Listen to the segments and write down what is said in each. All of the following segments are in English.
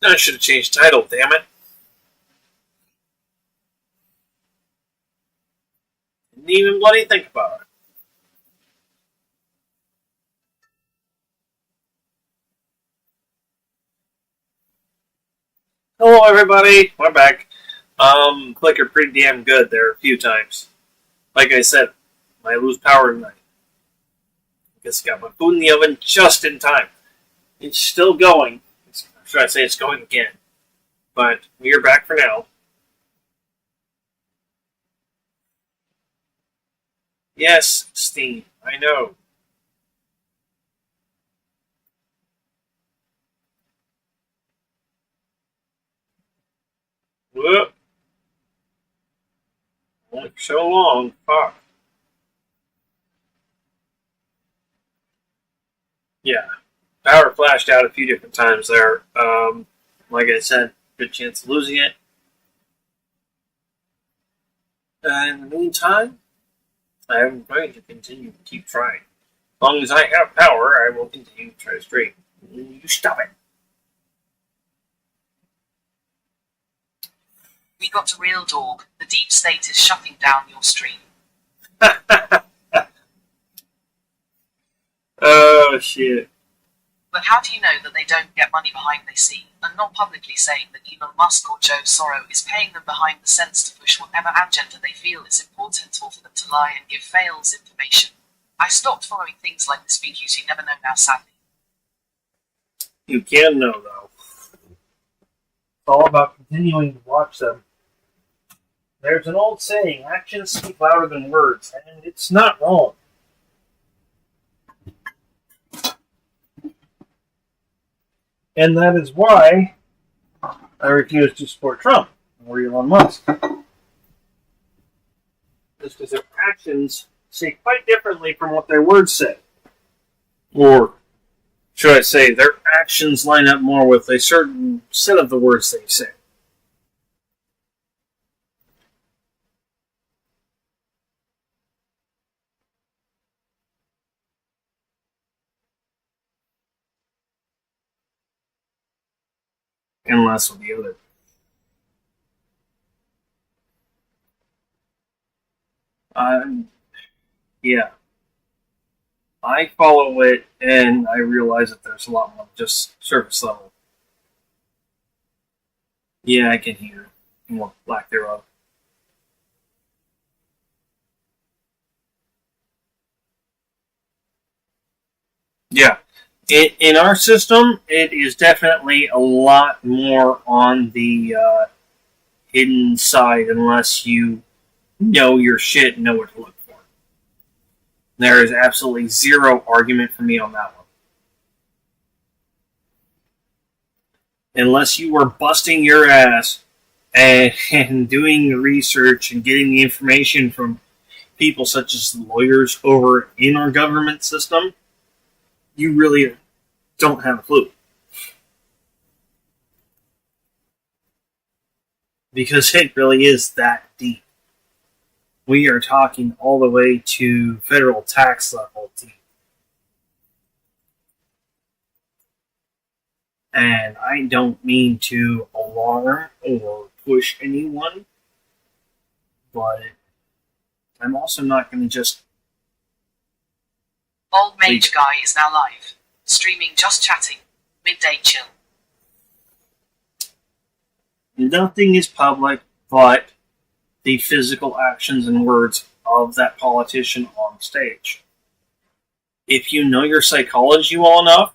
I should have changed title, damn it. Didn't even bloody think about it. Hello, everybody. We're back. Clicker pretty damn good there a few times. Like I said, I lose power tonight. I guess I got my food in the oven just in time. It's still going. Should I say it's going again? But we are back for now. Yes, Steam. I know. Whoop. Only for so long. Fuck. Yeah. Power flashed out a few different times there. Like I said, good chance of losing it. In the meantime, I'm going to continue to keep trying. As long as I have power, I will continue to try to stream. You stop it. We got a real dog. The deep state is shutting down your stream. Oh, shit. But how do you know that they don't get money behind they see, and not publicly saying that Elon Musk or Joe Soros is paying them behind the scenes to push whatever agenda they feel is important, or for them to lie and give fails information? I stopped following things like this because you never know now, sadly. You can know, though. It's all about continuing to watch them. There's an old saying, actions speak louder than words, and it's not wrong. And that is why I refuse to support Trump or Elon Musk. Just because their actions say quite differently from what their words say. Or, should I say, their actions line up more with a certain set of the words they say. And less with the other. Yeah. I follow it and I realize that there's a lot more just surface level. Yeah, I can hear more lack thereof. Yeah. In our system, it is definitely a lot more on the hidden side unless you know your shit and know what to look for. There is absolutely zero argument for me on that one. Unless you were busting your ass and doing the research and getting the information from people such as lawyers over in our government system, you really don't have a clue. Because it really is that deep. We are talking all the way to federal tax level deep. And I don't mean to alarm or push anyone, but I'm also not going to just... Old Mage Guy is now live. Streaming Just Chatting. Midday Chill. Nothing is public but the physical actions and words of that politician on stage. If you know your psychology well enough,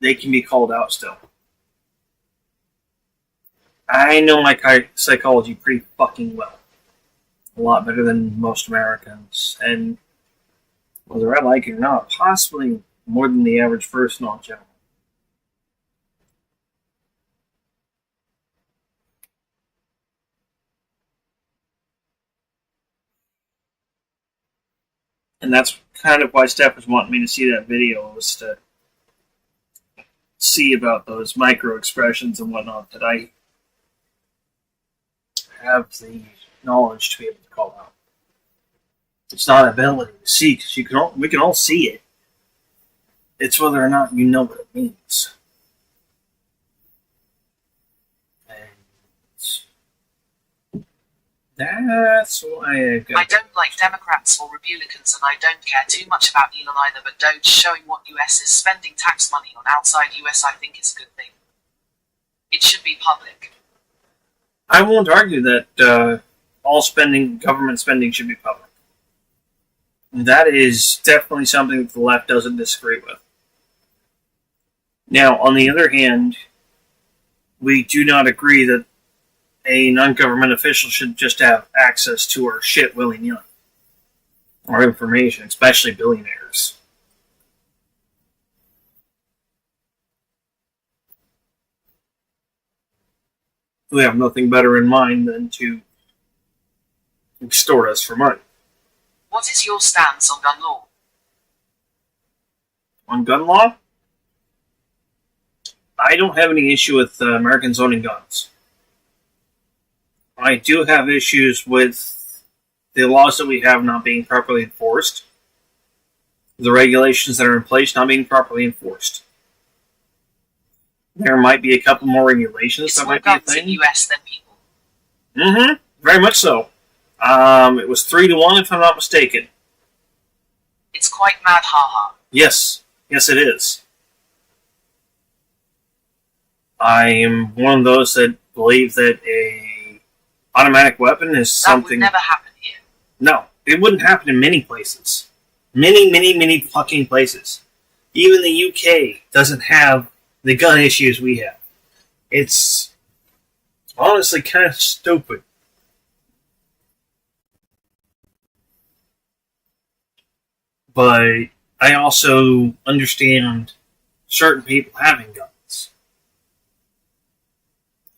they can be called out still. I know my psychology pretty fucking well. A lot better than most Americans. And whether I like it or not, possibly more than the average person in general. And that's kind of why Steph was wanting me to see that video, was to see about those micro expressions and whatnot that I have the knowledge to be able to call out. It's not ability to see, because we can all see it. It's whether or not you know what it means. That's why I've got. I don't like Democrats or Republicans, and I don't care too much about Elon either, but Doge showing what US is spending tax money on outside US I think is a good thing. It should be public. I won't argue that all government spending should be public. That is definitely something that the left doesn't disagree with. Now, on the other hand, we do not agree that a non-government official should just have access to our shit willy-nilly. Our information, especially billionaires. Who have nothing better in mind than to extort us for money. What is your stance on gun law? On gun law? I don't have any issue with Americans owning guns. I do have issues with the laws that we have not being properly enforced. The regulations that are in place not being properly enforced. There might be a couple more regulations It's that more might be a guns in thing. US than people. Mm-hmm. Very much so. It was 3-1 if I'm not mistaken. It's quite mad, haha. Yes. Yes, it is. I am one of those that believe that a automatic weapon is That something... would never happen here. No, it wouldn't happen in many places. Many fucking places. Even the UK doesn't have the gun issues we have. It's honestly kind of stupid. But I also understand certain people having guns.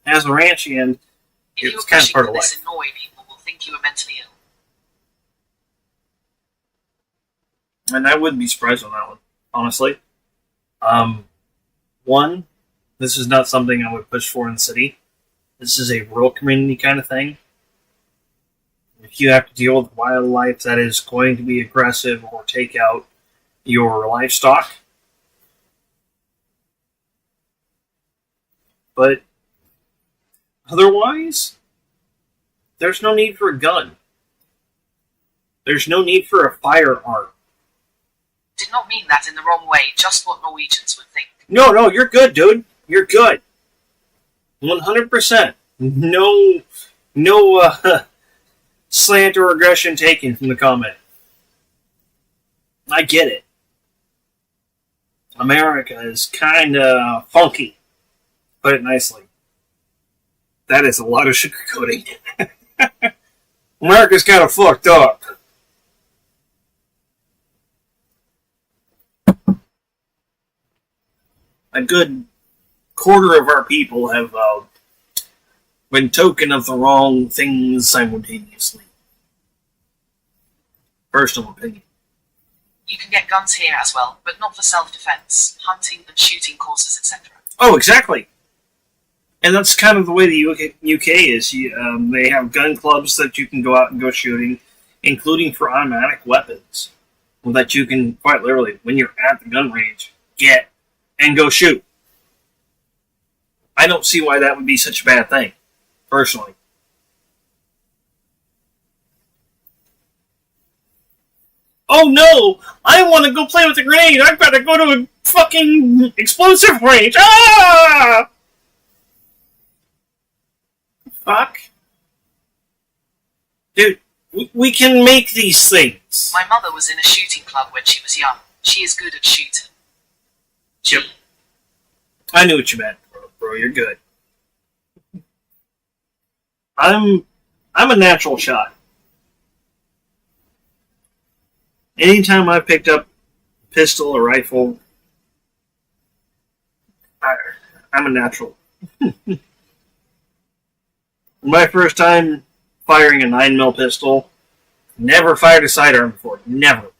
As a ranchian, If you're it's kind of pushing part for of this life. annoy people will think you are mentally ill. And I wouldn't be surprised on that one, honestly. One, this is not something I would push for in the city. This is a rural community kind of thing. If you have to deal with wildlife that is going to be aggressive or take out your livestock. But otherwise, there's no need for a gun. There's no need for a firearm. Did not mean that in the wrong way, just what Norwegians would think. No, you're good, dude. You're good. 100%. No slant or aggression taken from the comment. I get it. America is kind of funky. Put it nicely. That is a lot of sugarcoating. America's kind of fucked up. A good quarter of our people have been token of the wrong things simultaneously. Personal opinion. You can get guns here as well, but not for self-defense, hunting and shooting courses, etc. Oh, exactly. And that's kind of the way the UK is. They have gun clubs that you can go out and go shooting, including for automatic weapons, that you can quite literally, when you're at the gun range, get and go shoot. I don't see why that would be such a bad thing, personally. Oh no! I want to go play with a grenade! I've got to go to a fucking explosive range! Ah! Fuck. Dude, we can make these things. My mother was in a shooting club when she was young. She is good at shooting. Yep. I knew what you meant, bro. You're good. I'm a natural shot. Anytime I picked up a pistol or rifle, I'm a natural. My first time firing a 9mm pistol, never fired a sidearm before. Never.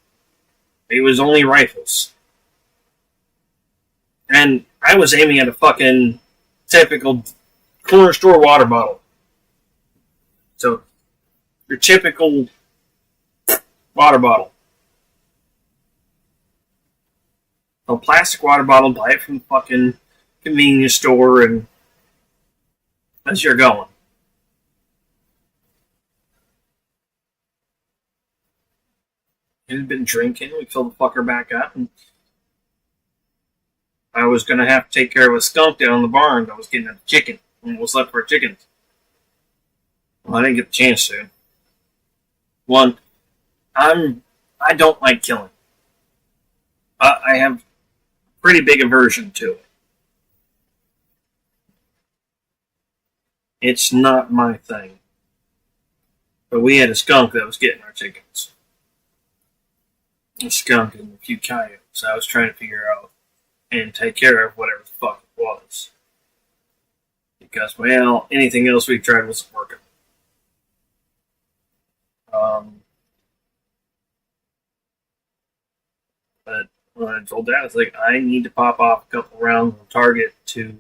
It was only rifles. And I was aiming at a fucking typical corner store water bottle. So, your typical water bottle. A plastic water bottle, buy it from the fucking convenience store, and as you're going. He had been drinking. We filled the fucker back up, and I was going to have to take care of a skunk down in the barn that was getting at the chicken. And was left for chickens. Well, I didn't get the chance to. One, I don't like killing. I have pretty big aversion to it. It's not my thing. But we had a skunk that was getting our chickens. A skunk and a few coyotes. I was trying to figure out and take care of whatever the fuck it was. Because, well, anything else we tried wasn't working. But when I told Dad, I was like, I need to pop off a couple rounds on target to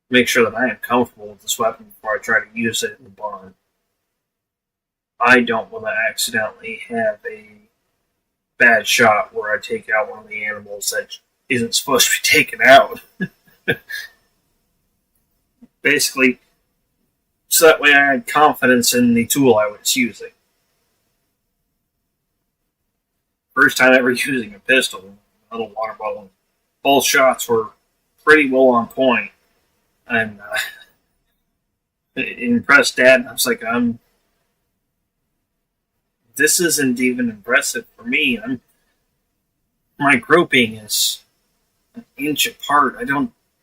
make sure that I am comfortable with this weapon before I try to use it in the barn. I don't want to accidentally have a bad shot where I take out one of the animals that isn't supposed to be taken out. Basically, so that way I had confidence in the tool I was using. First time ever using a pistol, a little water bottle. Both shots were pretty well on point, and it impressed Dad. And I was like, this isn't even impressive for me. My grouping is an inch apart.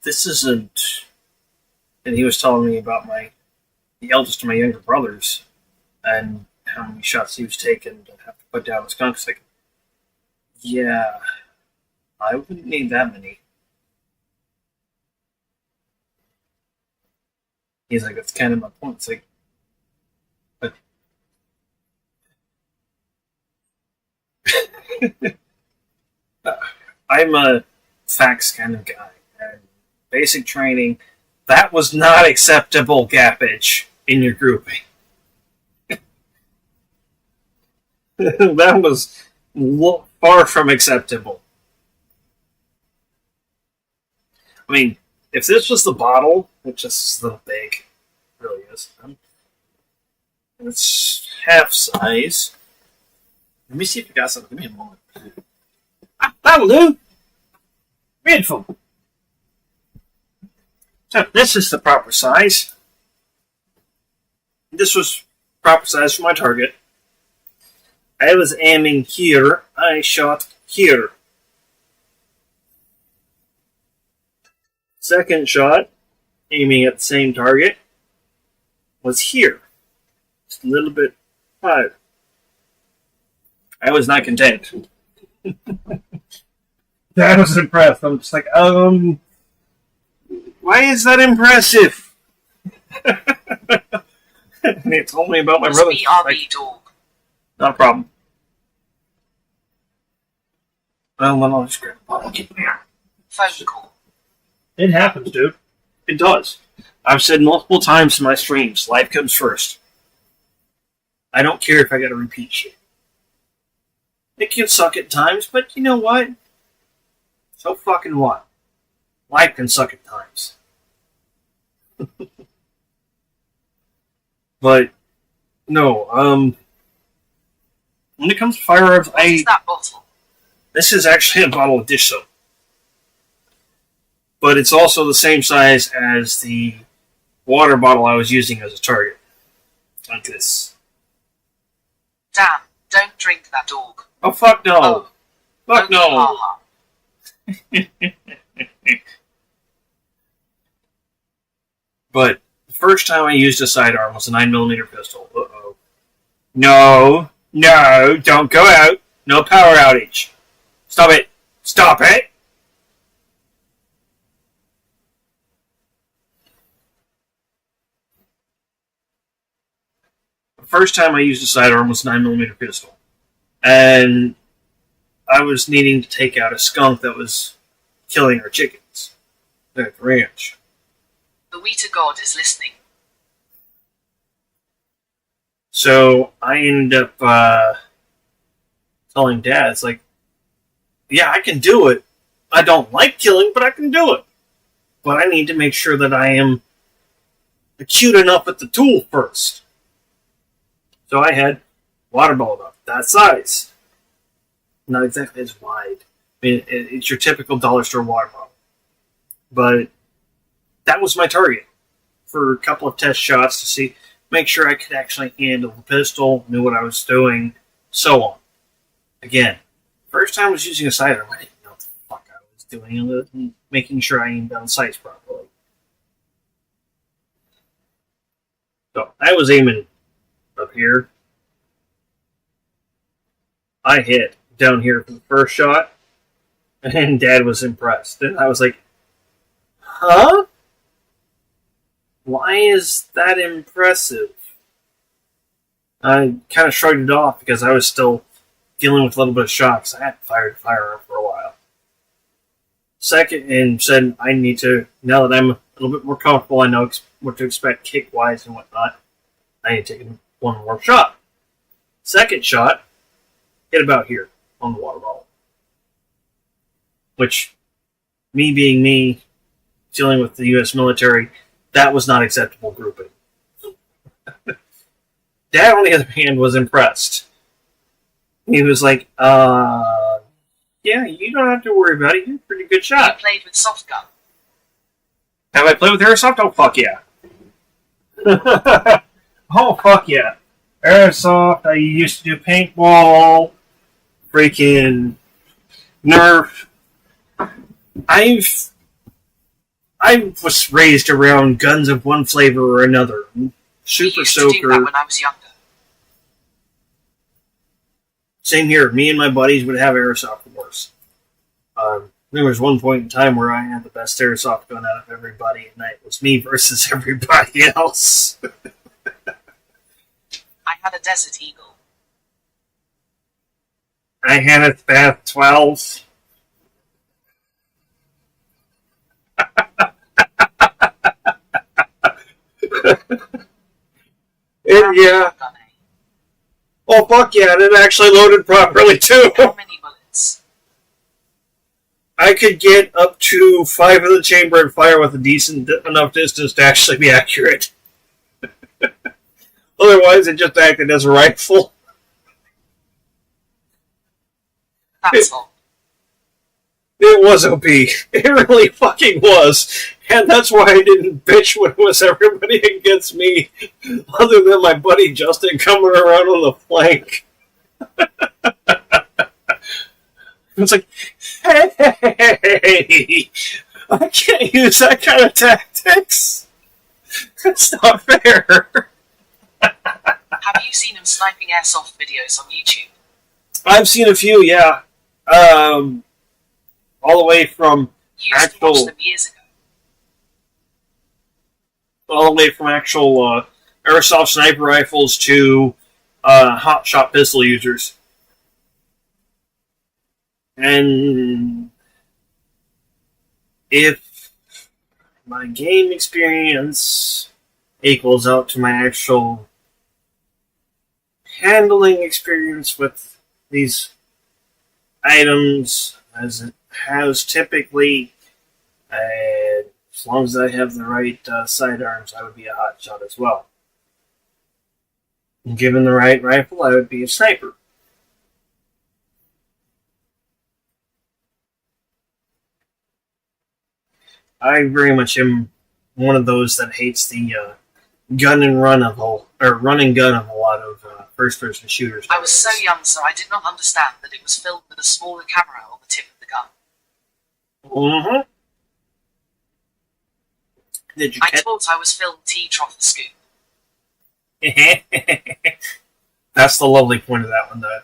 This isn't. And he was telling me about the eldest of my younger brothers and how many shots he was taking to have to put down a skunk. It's like, yeah, I wouldn't need that many. He's like, that's kind of my point. It's like, but I'm a facts kind of guy. And basic training, that was not acceptable gappage in your grouping. That was far from acceptable. I mean, if this was the bottle, which this is a little big, it really is. It's half size. Let me see if you got something. Give me a moment. That'll do. Beautiful. So this is the proper size. This was proper size for my target. I was aiming here. I shot here. Second shot, aiming at the same target, was here. Just a little bit higher. I was not content. I was impressed. I'm just like, why is that impressive? And he told me about my brother. BRB like, dog. not a problem. Well, then I'll just grab a bottle. Keep it here. Phone call. It happens, dude. It does. I've said multiple times in my streams, life comes first. I don't care if I gotta repeat shit. It can suck at times, but you know what? So fucking what? Life can suck at times. But, no, when it comes to firearms, What is that bottle? This is actually a bottle of dish soap. But it's also the same size as the water bottle I was using as a target. Like this. Damn, don't drink that dog. Oh, fuck no. Oh. Fuck Only no. ha-ha. But the first time I used a sidearm was a 9mm pistol. Uh-oh. No, don't go out. No power outage. Stop it. Stop it. The first time I used a sidearm was a 9mm pistol. And I was needing to take out a skunk that was killing our chickens at the ranch. The Weta God is listening. So I ended up telling Dad, it's like, yeah, I can do it. I don't like killing, but I can do it. But I need to make sure that I am acute enough with the tool first. So I had water bottle about that size. not exactly as wide. I mean, it's your typical dollar store water bottle. But that was my target for a couple of test shots to see, make sure I could actually handle the pistol, knew what I was doing, so on. Again, first time I was using a sidearm, I didn't know what the fuck I was doing, other than making sure I aimed down sights properly. So I was aiming up here. I hit down here for the first shot, and Dad was impressed. And I was like, huh? Why is that impressive? I kind of shrugged it off because I was still dealing with a little bit of shock because I hadn't fired a firearm for a while. Second, and said I need to, now that I'm a little bit more comfortable, I know what to expect kick-wise and whatnot, I need to take one more shot. Second shot, hit about here on the water bottle. Which, me being me, dealing with the U.S. military, that was not acceptable grouping. Dad, on the other hand, was impressed. He was like, yeah, you don't have to worry about it. You're a pretty good You shot. played with soft gun. Have I played with airsoft? Oh, fuck yeah. Oh, fuck yeah. Airsoft, I used to do paintball, freaking Nerf. I was raised around guns of one flavor or another. Super We used to do that Soaker. when I was younger. Same here. Me and my buddies would have airsoft wars. There was one point in time where I had the best airsoft gun out of everybody, and it was me versus everybody else. I had a Desert Eagle. I had a Bath 12. Yeah. Gun, eh? Oh, fuck yeah, and it actually loaded properly, too. How many bullets? I could get up to 5 in the chamber and fire with a decent enough distance to actually be accurate. Otherwise, it just acted as a rifle. That's all. It was OP. It really fucking was. And that's why I didn't bitch when it was everybody against me, other than my buddy Justin coming around on the flank. It's like, hey, I can't use that kind of tactics. That's not fair. Have you seen him sniping airsoft videos on YouTube? I've seen a few, yeah. All the way from You used to watch them years ago. actual airsoft sniper rifles to hot shot pistol users. And if my game experience equals out to my actual handling experience with these items, as it has typically, as long as I have the right sidearms, I would be a hot shot as well. And given the right rifle, I would be a sniper. I very much am one of those that hates the gun and run of or run and gun of a lot of first-person shooters. I was so young, so I did not understand that it was filmed with a smaller camera on the tip of the gun. Mm-hmm. Did you I catch? thought I was filmed T-Trough the Scoop. That's the lovely point of that one, though.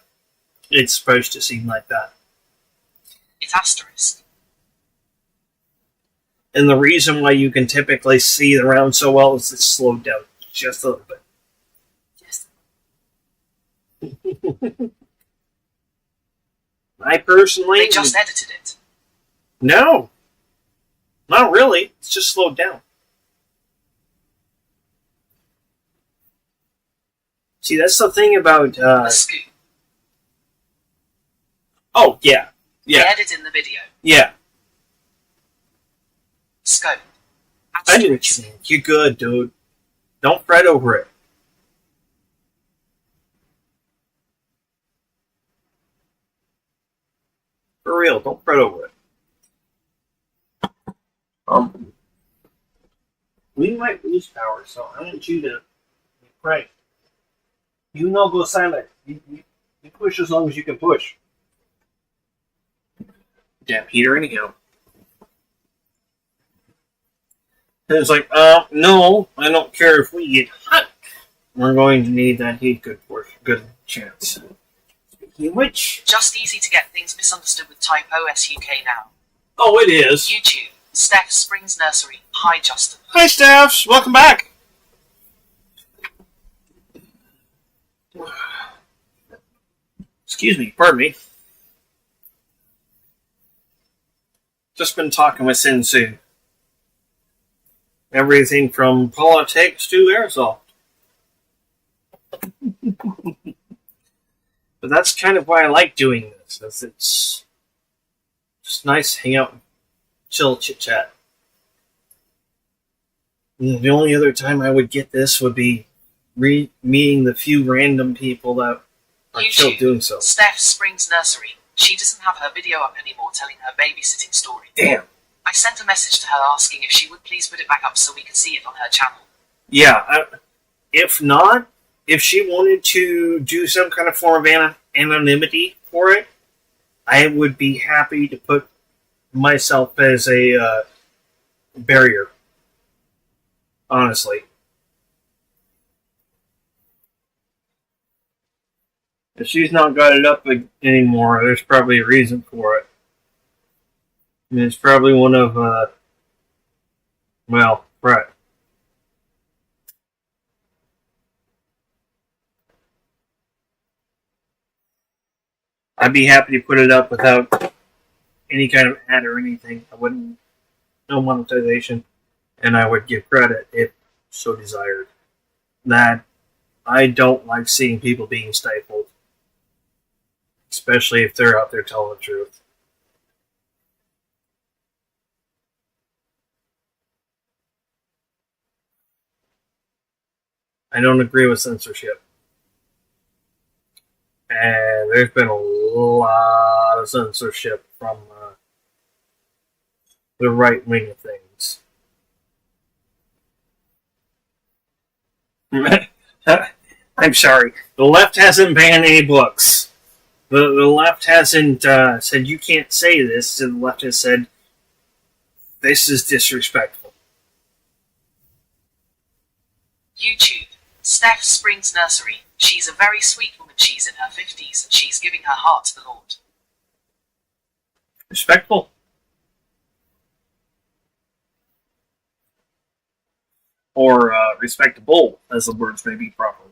It's supposed to seem like that. It asterisk. And the reason why you can typically see the round so well is it's slowed down just a little bit. Yes. I personally... They just edited it. No. Not really. It's just slowed down. See, that's the thing about... The Scoop. Oh, yeah. Yeah. They edit in the video. Yeah. Scope. I knew what you mean. You're good, dude. Don't fret over it. For real, don't fret over it. We might lose power, so I want you to pray. You know, go silent. You push as long as you can push. Damn heater, anyhow. And it's like, no, I don't care if we get hot. We're going to need that heat good chance. Speaking of which, Just easy to get things misunderstood with Type OS UK now. oh, it is. YouTube. Steph Springs Nursery. Hi, Justin. Hi, Staffs. Welcome back. Excuse me. Pardon me. Just been talking with Sensu. Everything from politics to aerosol. But that's kind of why I like doing this. As it's just nice to hang out and chill, chit-chat. The only other time I would get this would be meeting the few random people that are chill doing so. Steph Springs Nursery. She doesn't have her video up anymore telling her babysitting story. Damn. I sent a message to her asking if she would please put it back up so we could see it on her channel. Yeah, if not, if she wanted to do some kind of form of anonymity for it, I would be happy to put myself as a barrier. Honestly. If she's not got it up anymore, there's probably a reason for it. I mean, it's probably one of, right. I'd be happy to put it up without any kind of ad or anything. I wouldn't, no monetization, and I would give credit if so desired. That I don't like seeing people being stifled, especially if they're out there telling the truth. I don't agree with censorship. And there's been a lot of censorship from the right wing of things. I'm sorry. The left hasn't banned any books. The left hasn't said you can't say this. The left has said this is disrespectful. YouTube. Steph Springs Nursery. She's a very sweet woman. She's in her 50s and she's giving her heart to the Lord. Respectful. Or respectable, as the words may be proper.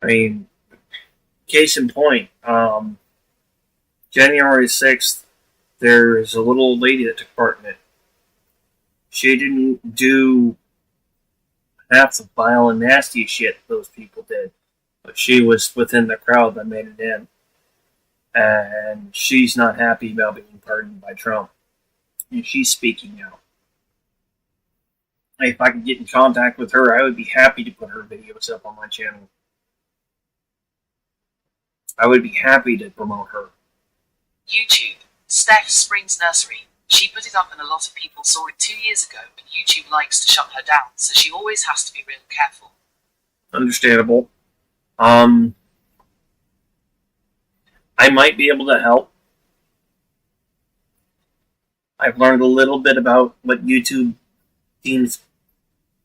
I mean, case in point, January 6th, there's a little old lady that took part in it. She didn't do half the vile and nasty shit those people did, but she was within the crowd that made it in. And she's not happy about being pardoned by Trump. And she's speaking out. If I could get in contact with her, I would be happy to put her videos up on my channel. I would be happy to promote her. YouTube. Steph Springs Nursery. She put it up and a lot of people saw it 2 years ago, but YouTube likes to shut her down, so she always has to be real careful. Understandable. I might be able to help. I've learned a little bit about what YouTube deems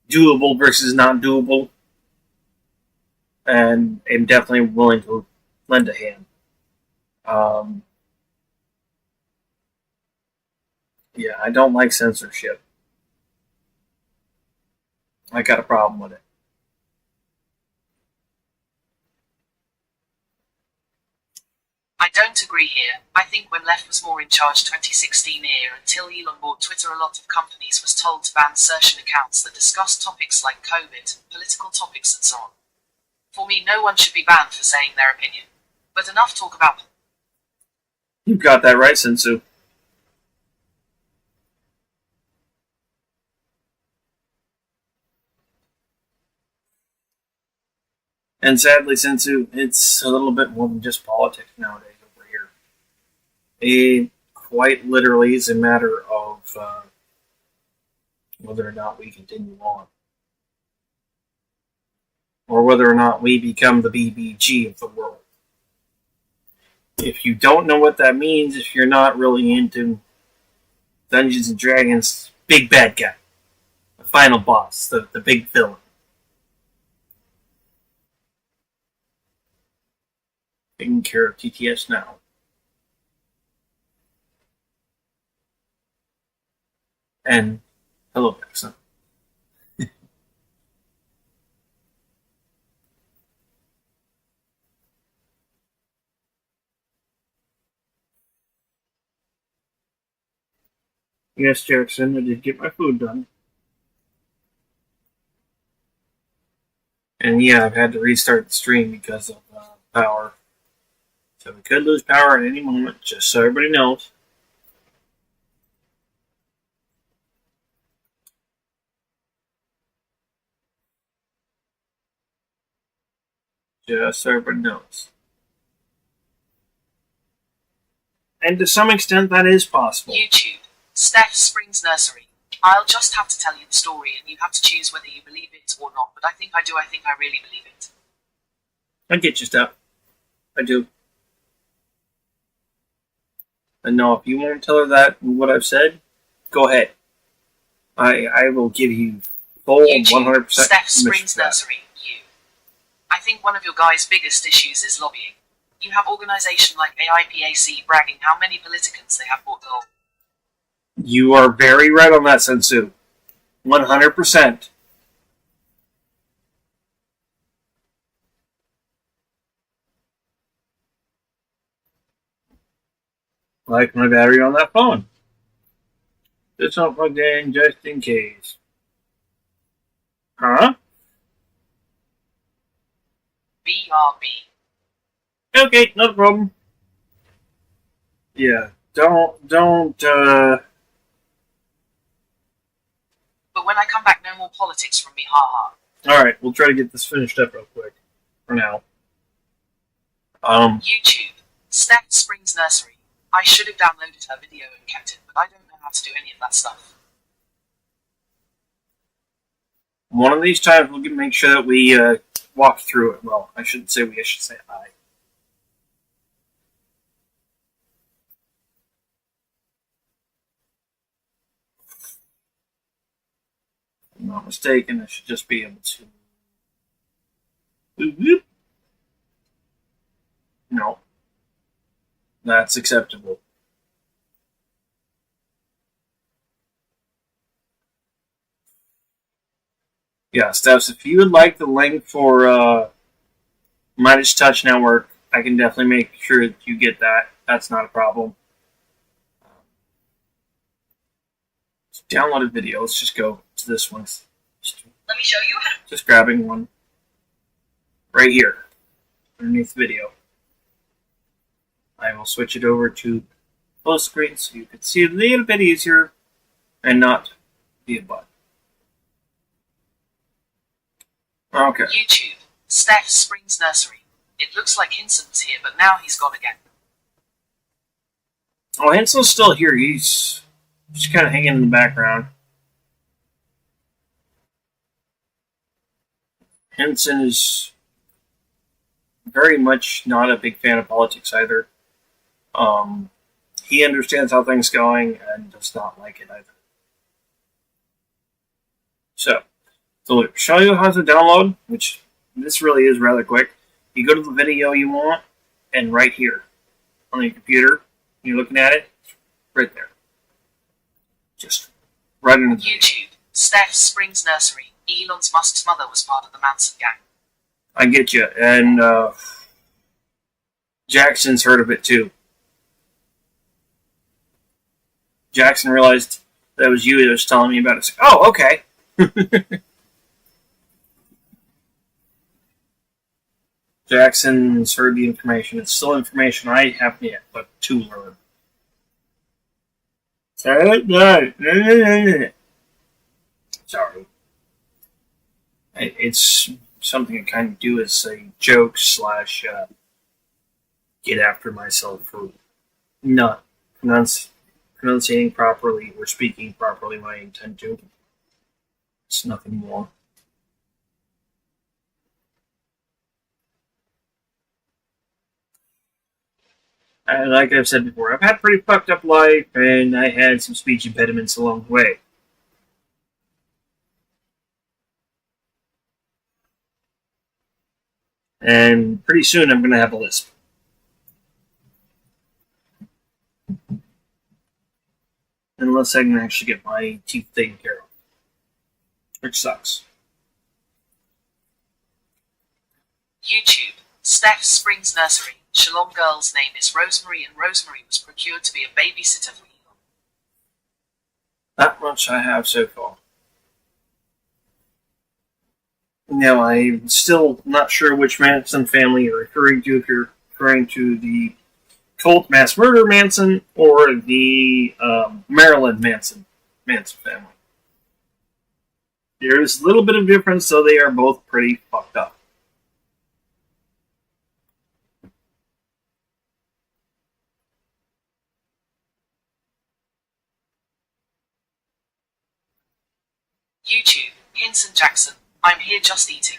doable versus not doable, and I'm definitely willing to lend a hand. Yeah, I don't like censorship. I got a problem with it. I don't agree here. I think when left was more in charge 2016 year until Elon bought Twitter, a lot of companies was told to ban certain accounts that discussed topics like COVID, political topics and so on. For me, no one should be banned for saying their opinion. But enough talk about them. You've got that right, Sensu. And sadly, Sensu, it's a little bit more than just politics nowadays over here. It quite literally is a matter of whether or not we continue on. Or whether or not we become the BBG of the world. If you don't know what that means, if you're not really into Dungeons and Dragons, big bad guy, the final boss, the big villain. Taking care of TTS now. And hello, Jackson. Yes, Jackson, I did get my food done. And yeah, I've had to restart the stream because of power. So we could lose power at any moment, just so everybody knows. Just so everybody knows. And to some extent, that is possible. YouTube. Steph Springs Nursery. I'll just have to tell you the story and you have to choose whether you believe it or not, but I think I do. I think I really believe it. I get you, Steph. I do. And no, if you won't tell her that and what I've said, go ahead. I will give you full YouTube. 100% Steph Springs permission for that. Nursery. You. I think one of your guys' biggest issues is lobbying. You have organization like AIPAC bragging how many politicans they have bought the whole. You are very right on that, Sensu. 100%. Like my battery on that phone. It's not plugged in just in case. Huh? BRB. Okay, not a problem. Yeah, don't, But when I come back, no more politics from me, ha ha. Alright, we'll try to get this finished up real quick. For now. YouTube. Steph Springs Nursery. I should have downloaded her video and kept it, but I don't know how to do any of that stuff. One of these times we'll make sure that we walk through it. Well, I shouldn't say we, I should say I. If I'm not mistaken, I should just be able to. Whoop. No. That's acceptable. Yeah, Stephs, if you would like the link for Midas Touch Network, I can definitely make sure that you get that. That's not a problem. Download a video. Let's just go to this one. Let me show you how to. Just grabbing one. Right here. Underneath the video. I will switch it over to full screen so you can see it a little bit easier and not be a button. Okay. YouTube. Steph Springs Nursery. It looks like Hinson was here, but now he's gone again. Oh, Hansel's still here. He's just kind of hanging in the background. Henson is very much not a big fan of politics either. He understands how things are going and does not like it either. So to show you how to download, which this really is rather quick, you go to the video you want, and right here on your computer, you're looking at it, right there. Just right in the YouTube. Steph Springs Nursery. Elon Musk's mother was part of the Manson gang. I get you, and Jackson's heard of it too. Jackson realized that was you that was telling me about it. Oh, okay. Jackson's heard the information. It's still information I haven't yet, but to learn. Sorry. It's something I kind of do as a joke slash get after myself for not pronunciating properly or speaking properly when I intend to. It's nothing more. And like I've said before, I've had a pretty fucked up life, and I had some speech impediments along the way. And pretty soon I'm going to have a lisp. Unless I can actually get my teeth taken care of. Which sucks. YouTube. Steph Springs Nursery. Shalom girl's name is Rosemary, and Rosemary was procured to be a babysitter for Elon. That much I have so far. Now, I'm still not sure which Manson family you're referring to, if you're referring to the cult mass murder Manson or the Marilyn Manson family. There's a little bit of difference, so they are both pretty fucked up. YouTube. Hinson Jackson. I'm here just eating.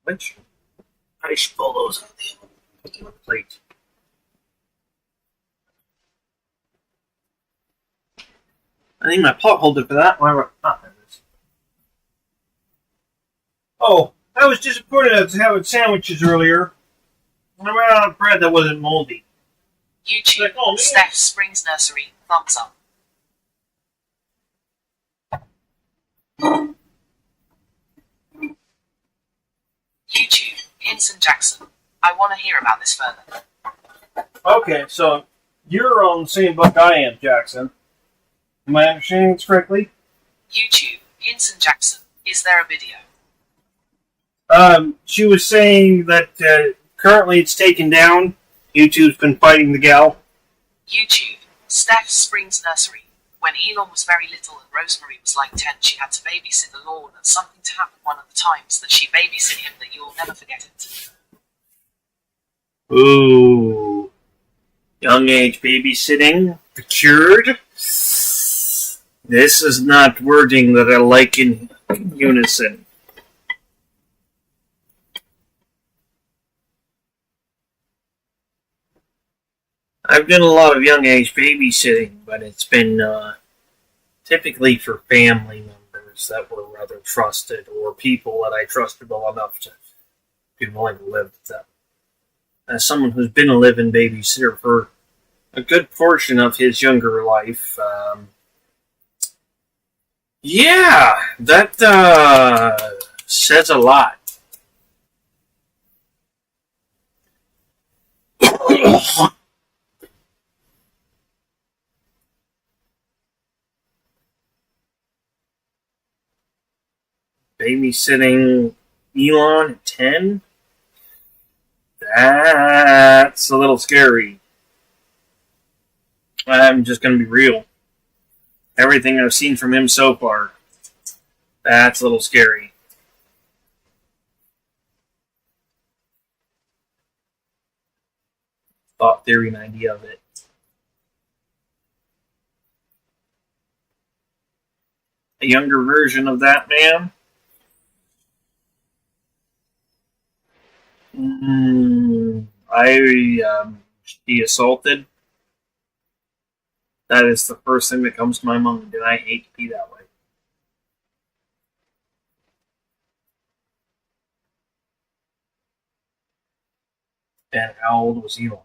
Which? I should pull those out the oven. Put them on the plate. I need my pot holder for that. There it is. Oh, I was disappointed at having sandwiches earlier. I ran out of bread that wasn't moldy. YouTube. Like, oh, man. Steph Springs Nursery. Thumbs up. YouTube. Hinson Jackson. I want to hear about this further. Okay, so you're on the same book I am, Jackson. Am I understanding this correctly? YouTube. Hinson Jackson. Is there a video? She was saying that currently it's taken down. YouTube's been fighting the gal. YouTube. Steph Springs Nursery. When Elon was very little and Rosemary was like 10, she had to babysit the lawn, and something happened one of the times that she babysit him that you'll never forget it. Ooh. Young age babysitting. Procured. This is not wording that I like in unison. I've done a lot of young age babysitting, but it's been typically for family members that were rather trusted, or people that I trusted well enough to be willing to live with them. As someone who's been a live-in babysitter for a good portion of his younger life, yeah, that says a lot. Babysitting Elon at 10? That's a little scary. I'm just going to be real. Everything I've seen from him so far, that's a little scary. Thought theory and idea of it. A younger version of that man? She assaulted. That is the first thing that comes to my mind, and I hate to be that way. And how old was Elon?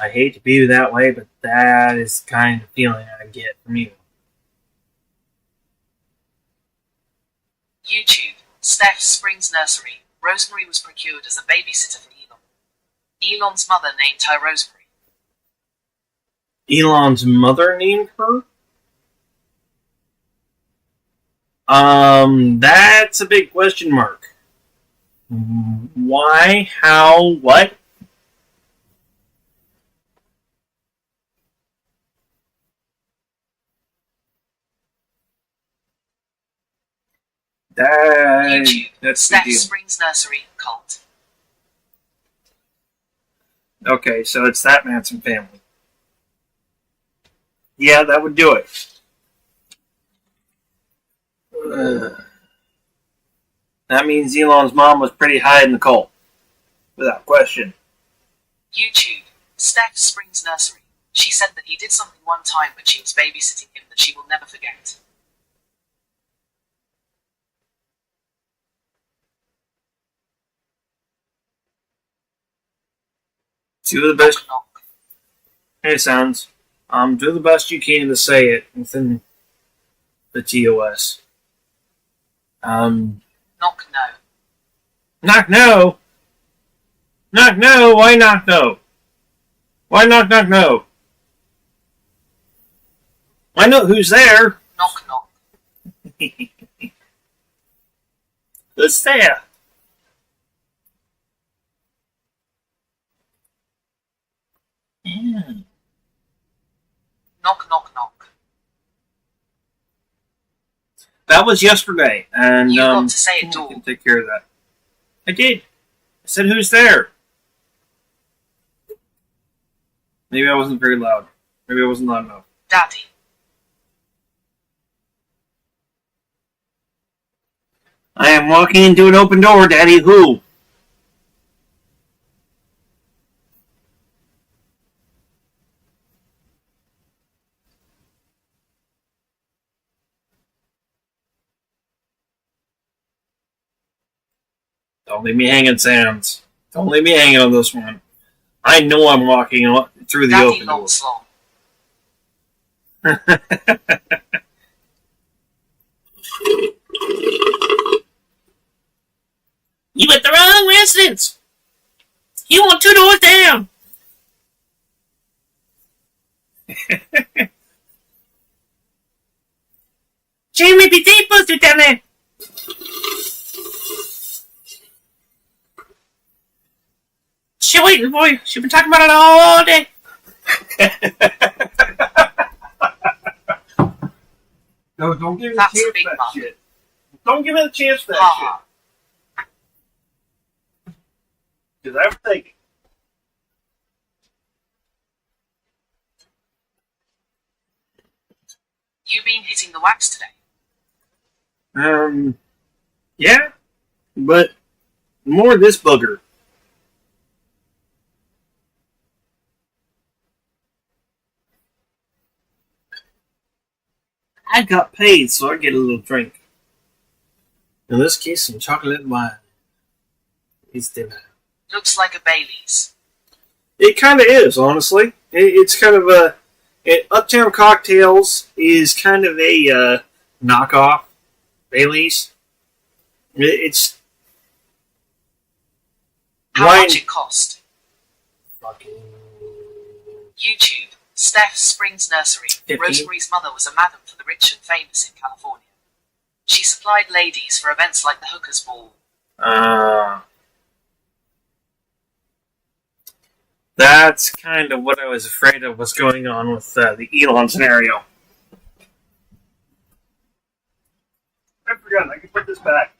I hate to be that way, but that is the kind of feeling I get from Elon. YouTube. Steph Springs Nursery. Rosemary was procured as a babysitter for Elon. Elon's mother named her Rosemary. Elon's mother named her? That's a big question mark. Why? How? What? YouTube. That's the Steph deal. Springs Nursery cult. Okay, so it's that Manson family. Yeah, that would do it. That means Elon's mom was pretty high in the cult. Without question. YouTube. Steph Springs Nursery. She said that he did something one time when she was babysitting him that she will never forget. Do the best. Knock, knock. Hey, sounds. Do the best you can to say it within the TOS. Knock no. Knock no. Knock no. Why knock no? Why knock no? I know who's there. Knock knock. Who's there? Yeah. Knock knock knock. That was yesterday, and You got to say it, I Dawn. can take care of that. I did. I said, "Who's there?" Maybe I wasn't very loud. Maybe I wasn't loud enough. Daddy. I am walking into an open door, Daddy. Who? Don't leave me hanging, Sans. Don't leave me hanging on this one. I know I'm walking through the Daddy open door. long slong. You at the wrong residence. You want 2 doors down. Jamie, be deep, to down there. She waiting for you. She's been talking about it all day. No, don't give me the That's a chance big for that bump. shit. Don't give me the chance for that Ha shit. Because I would think. You been hitting the wax today? Yeah, but more this booger. I got paid, so I get a little drink. In this case, some chocolate wine. It's dinner. Looks like a Bailey's. It kind of is, honestly. It's kind of a... Uptown Cocktails is kind of a knockoff Bailey's. It's... How wine- much it cost? Fucking... YouTube. Steph Springs Nursery. 15. Rosemary's mother was a madam for the rich and famous in California. She supplied ladies for events like the Hookers Ball. That's kind of what I was afraid of was going on with the Elon scenario. I forgot. I can put this back.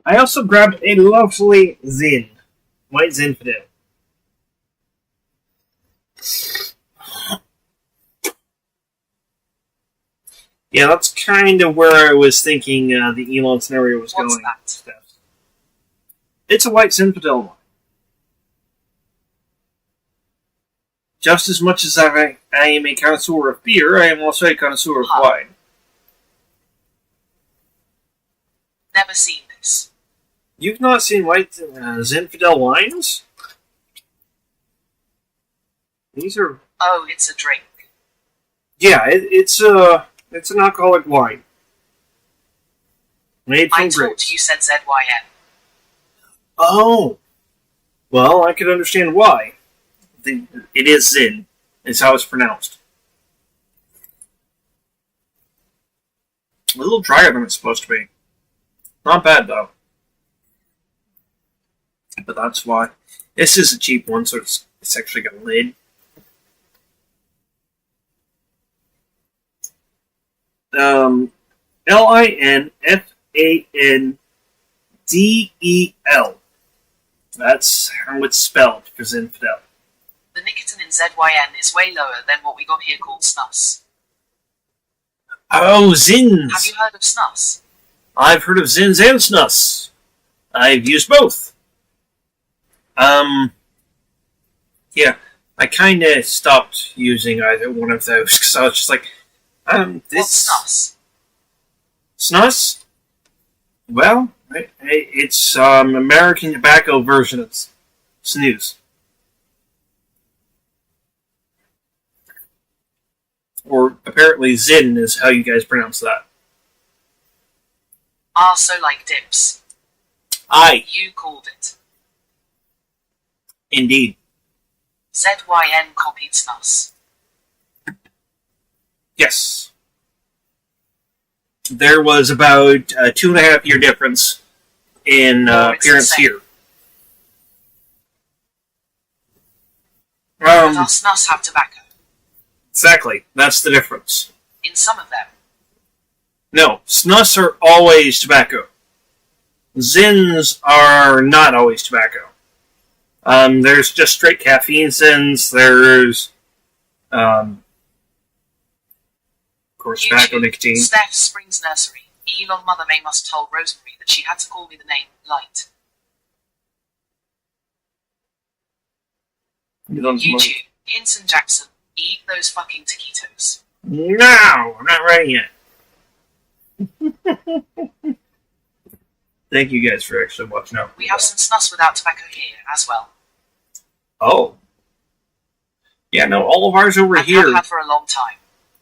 I also grabbed a lovely Zin. White Zinfandel. Yeah, that's kind of where I was thinking the Elon scenario was What's going. that? It's a white Zinfandel wine. Just as much as I am a connoisseur of beer, I am also a connoisseur of wine. Never seen this. You've not seen white Zinfandel wines? These are... Oh, it's a drink. Yeah, it's an alcoholic wine. Made I from thought grapes. you said ZYN. Oh! Well, I could understand why. It is Zin. It's how it's pronounced. A little drier than it's supposed to be. Not bad, though. But that's why. This is a cheap one, so It's actually got a lid. Linfandel. That's how it's spelled for Zinfandel. The nicotine in ZYN is way lower than what we got here called snus. Oh, Zins! Have you heard of snus? I've heard of Zins and Snus. I've used both. Yeah, I kind of stopped using either one of those because I was just like, this What's snus? Snus? Well, it's American tobacco version of snooze. Or apparently Zin is how you guys pronounce that. Ah, so like dips. Aye, You called it. indeed. ZYN copied snus. Yes. There was about a 2.5 year difference in It's appearance insane. here. But our snus have tobacco. Exactly. That's the difference. In some of them. No, snus are always tobacco. Zins are not always tobacco. There's just straight caffeine Zins. There's, of course, tobacco nicotine. Steph Springs Nursery. Elon Mother May must told Rosemary that she had to call me the name Light. YouTube. Hinson Jackson. Eat those fucking taquitos. No, I'm not ready yet. Thank you guys for actually watching out. We have some snus without tobacco here as well. Oh. Yeah, no, all of ours over And here. have had for a long time.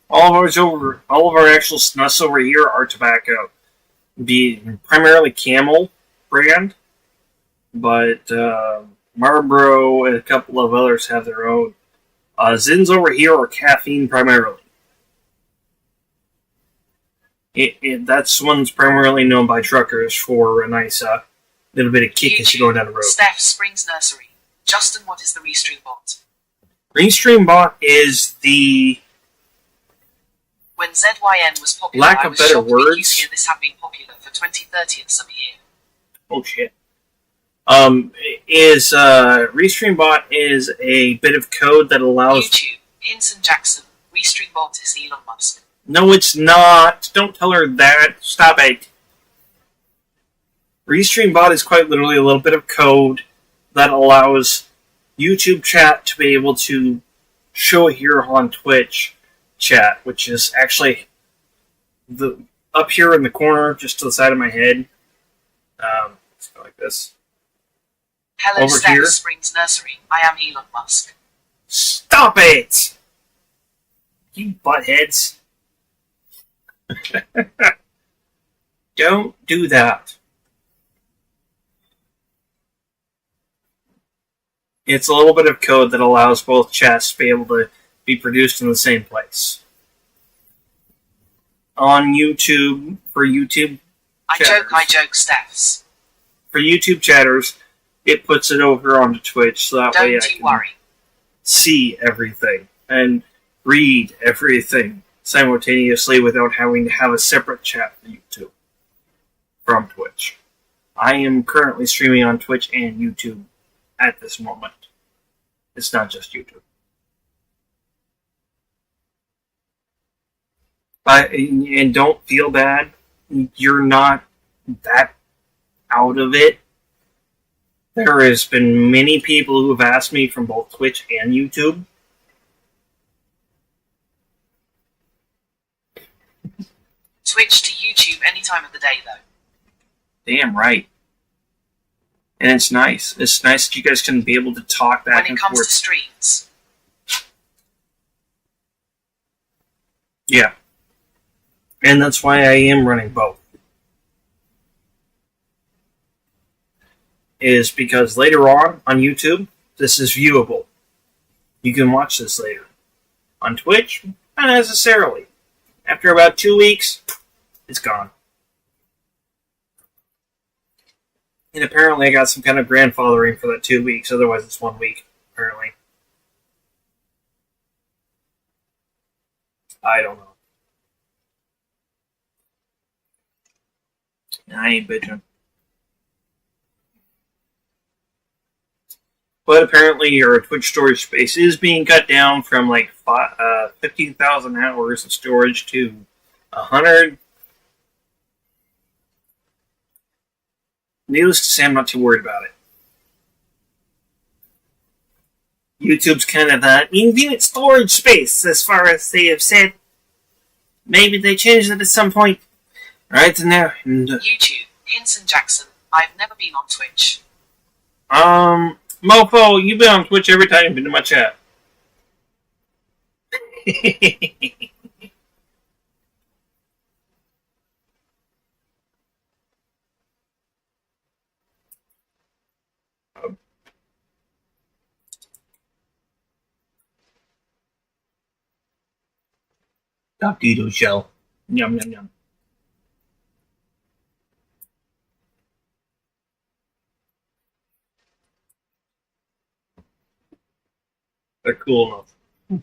All of our actual snus over here are tobacco. Being primarily Camel brand, but Marlboro and a couple of others have their own. Zins over here are caffeine primarily. That's one's primarily known by truckers for a nice little bit of kick as you go down the road. Steph Springs Nursery. Justin, what is the Restream bot? Restream bot is the When ZYN was popular, Lack I of was better shocked that you words. hear this have been popular for 2030 and some year. oh shit. Restream bot is a bit of code that allows. YouTube. Hinson Jackson. Restream bot is Elon Musk. No, it's not. Don't tell her that. Stop it. Restream bot is quite literally a little bit of code that allows YouTube chat to be able to show here on Twitch chat, which is actually up here in the corner, just to the side of my head. Let's go like this. Hello, Over Steph here. Springs Nursery. I am Elon Musk. Stop it! You buttheads. Don't do that. It's a little bit of code that allows both chats to be able to be produced in the same place. On YouTube, for YouTube I joke, Stephs. for YouTube chatters, it puts it over onto Twitch, so that way I Don't you can worry. see everything and read everything simultaneously without having to have a separate chat for YouTube from Twitch. I am currently streaming on Twitch and YouTube at this moment. It's not just YouTube. And don't feel bad. You're not that out of it. There has been many people who have asked me from both Twitch and YouTube. Twitch to YouTube any time of the day, though. Damn right. And it's nice. It's nice that you guys can be able to talk back When and it comes forth. to streams. Yeah. And that's why I am running both. Is because later on YouTube, this is viewable. You can watch this later. On Twitch, not necessarily. After about 2 weeks, it's gone. And apparently I got some kind of grandfathering for that 2 weeks, otherwise it's 1 week, apparently. I don't know. I ain't bitching. But apparently your Twitch storage space is being cut down from like 15,000 hours of storage to 100. Needless to say, I'm not too worried about it. YouTube's kind of infinite storage space, as far as they have said. Maybe they changed it at some point. Right now. YouTube, Hinson Jackson. I've never been on Twitch. Mofo, you've been on Twitch every time you've been in my chat. Taquito shell. Yum, yum, yum. They're cool enough.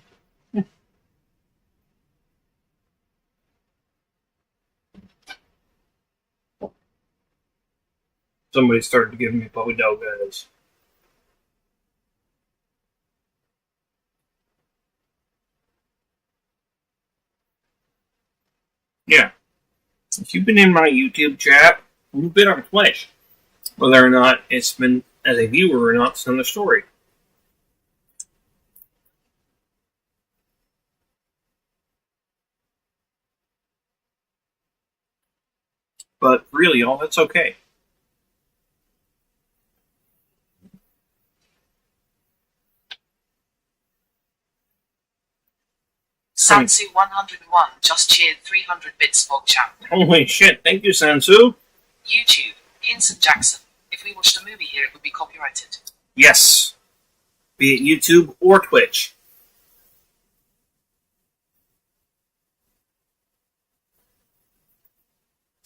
Somebody started giving me puppy dog guys. Yeah. If you've been in my YouTube chat, you've been on Twitch. Whether or not it's been as a viewer or not, it's another story. But really, y'all, that's okay. Sansu 101 just cheered 300 bits for chat. Holy shit, thank you, Sansu. YouTube, Hinson Jackson. If we watched a movie here, it would be copyrighted. Yes. Be it YouTube or Twitch.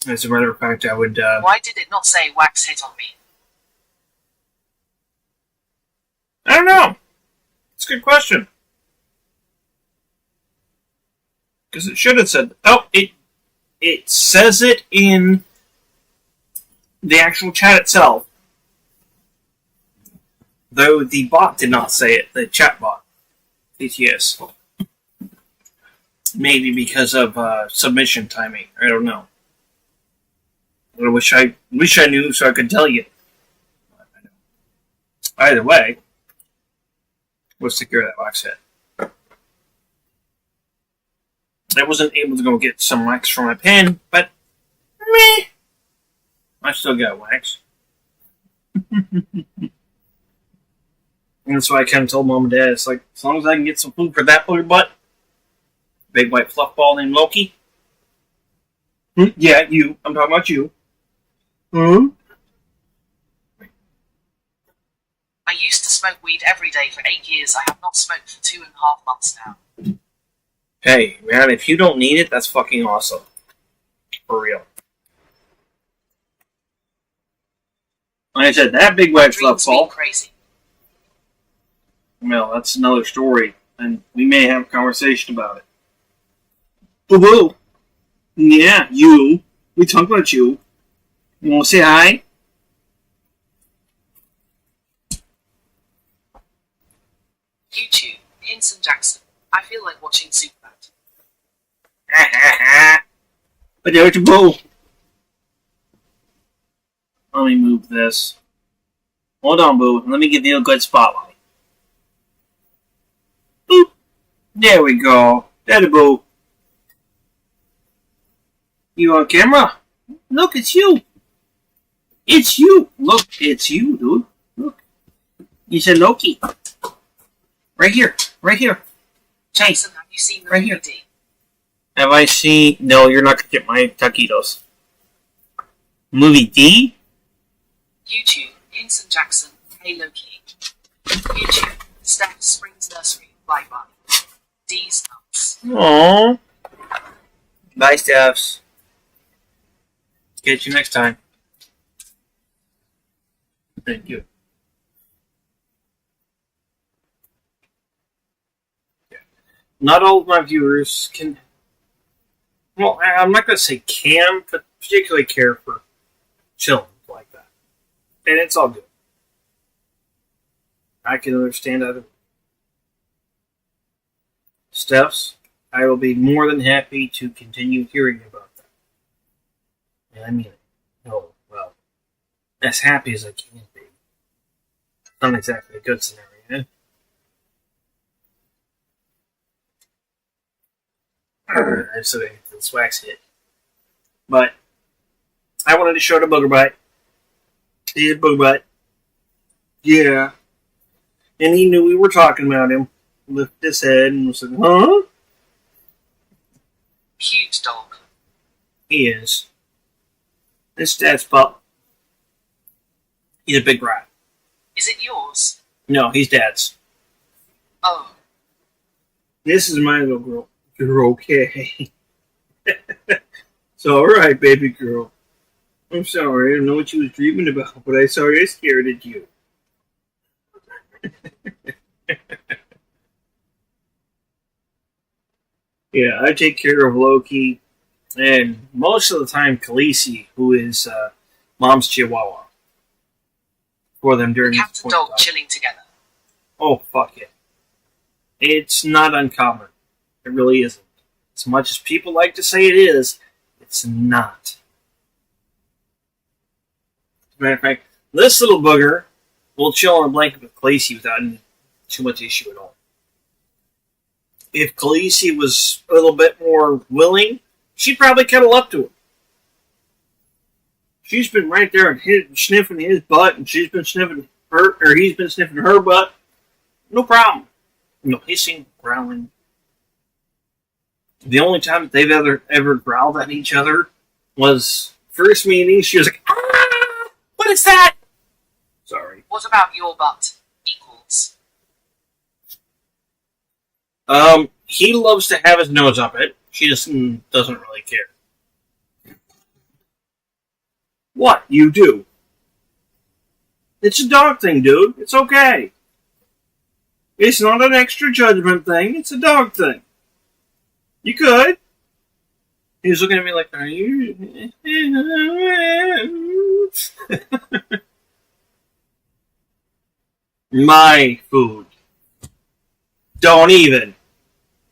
As a matter of fact, I would... Why did it not say wax hit on me? I don't know. It's a good question. Because it should have said... Oh, it says it in the actual chat itself. Though the bot did not say it. The chat bot. ATS. Maybe because of submission timing. I don't know. I wish I knew so I could tell you. Either way, let's take care of that wax head. I wasn't able to go get some wax for my pen, but meh, I still got wax. And that's why I kind of told Mom and Dad, it's like, as long as I can get some food for that little butt, big white fluff ball named Loki. Yeah, you. I'm talking about you. Hmm? I used to smoke weed every day for 8 years. I have not smoked for 2.5 months now. Hey, man, if you don't need it, that's fucking awesome. For real. Like I said, that big white fluff ball. Crazy. Well, that's another story, and we may have a conversation about it. Boo-boo! Yeah, you. We talk about you. You want to say hi? YouTube, Hinson Jackson. I feel like watching Superbad. But there's a boo. Let me move this. Hold on, boo. Let me give you a good spotlight. Boop. There we go. There's a boo. You on camera? Look, it's you. It's you. Look, it's you, dude. Look. You said Loki. Right here. Right here. Jason, have you seen the right movie here. Have I seen... No, you're not going to get my taquitos. Movie D? YouTube, Hinson Jackson, Hey Loki. YouTube, Steph Springs Nursery, bye bye. D's nuts. Aww. Bye, Stephs. Catch you next time. Thank you. Not all of my viewers can well, I'm not going to say can, but particularly care for children like that. And it's all good. I can understand other Steph's. I will be more than happy to continue hearing about that. And I mean it. Oh, well, as happy as I can be. Not exactly a good scenario, eh? I'm so into this wax hit. But I wanted to show the booger butt. He's a booger butt. Yeah. And he knew we were talking about him. Lifted his head and was like, huh? Cute dog. He is. This dad's pup. He's a big rat. Is it yours? No, he's dad's. Oh. This is my little girl. You're okay. It's alright, baby girl. I'm sorry, I don't know what you was dreaming about, but I saw I scared at you. Yeah, I take care of Loki, and most of the time Khaleesi, who is Mom's Chihuahua, for them during Cat this and point in dog time. chilling together. Oh, fuck it. It's not uncommon. It really isn't. As much as people like to say it is, it's not. As a matter of fact, this little booger will chill on a blanket with Khaleesi without any too much issue at all. If Khaleesi was a little bit more willing, she'd probably cuddle up to him. She's been right there and sniffing his butt, and she's been sniffing her, or he's been sniffing her butt. No problem. No hissing, growling. The only time that they've ever growled at each other was first meeting. She was like, "Ah, what is that?" Sorry. What about your butt? Equals. He loves to have his nose up it. She just doesn't really care. What? You do? It's a dog thing, dude. It's okay. It's not an extra judgment thing. It's a dog thing. You could. He was looking at me like, are you... My food. Don't even.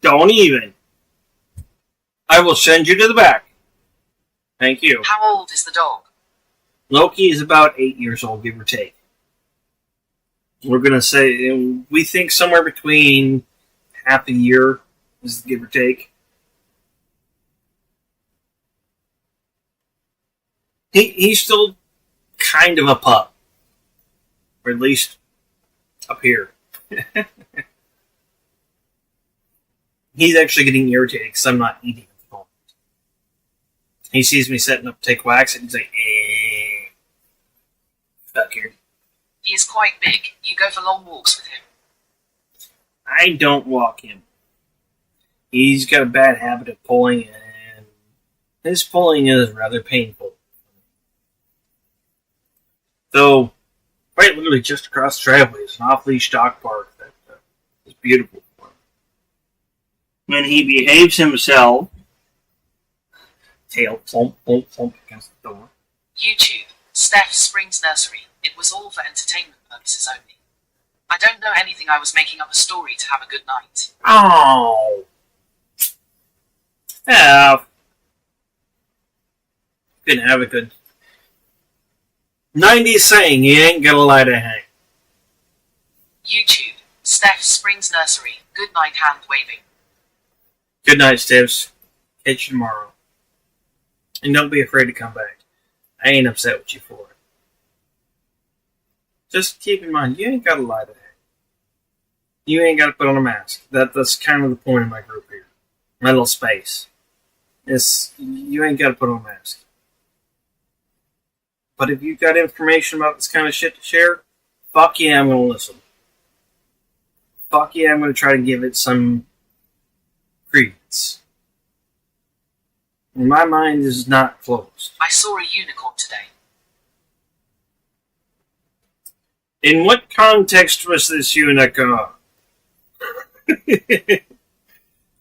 Don't even. I will send you to the back. Thank you. How old is the dog? Loki is about 8 years old, give or take. We're going to say, we think somewhere between half a year is the give or take. He's still kind of a pup. Or at least up here. He's actually getting irritated because I'm not eating at the moment. He sees me setting up to take wax and he's like, eh. Back here. He is quite big. You go for long walks with him. I don't walk him. He's got a bad habit of pulling, and his pulling is rather painful. Though, right literally just across the driveway is an off-leash dog park that is beautiful for him. When he behaves himself, tail thump, thump, thump against the door. YouTube. Steph Springs Nursery. It was all for entertainment purposes only. I don't know anything. I was making up a story to have a good night. Oh. Yeah. Couldn't have a good 90s saying, you ain't gonna lie to hang. YouTube. Steph Springs Nursery. Good night, hand waving. Good night, Stibbs. Catch you tomorrow. And don't be afraid to come back. I ain't upset with you for it. Just keep in mind, you ain't gotta lie to hang. You ain't gotta put on a mask. That's kind of the point of my group here. My little space. You ain't gotta put on a mask. But if you've got information about this kind of shit to share, fuck yeah, I'm gonna listen. Fuck yeah, I'm gonna try to give it some credence. My mind is not closed. I saw a unicorn today. In what context was this unicorn?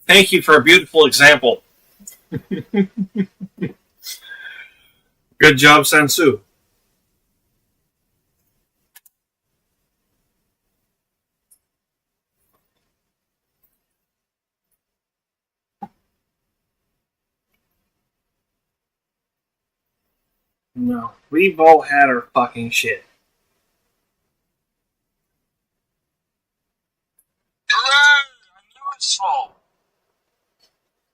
Thank you for a beautiful example. Good job, Sansu. No, we've all had our fucking shit. Hooray! I'm useful!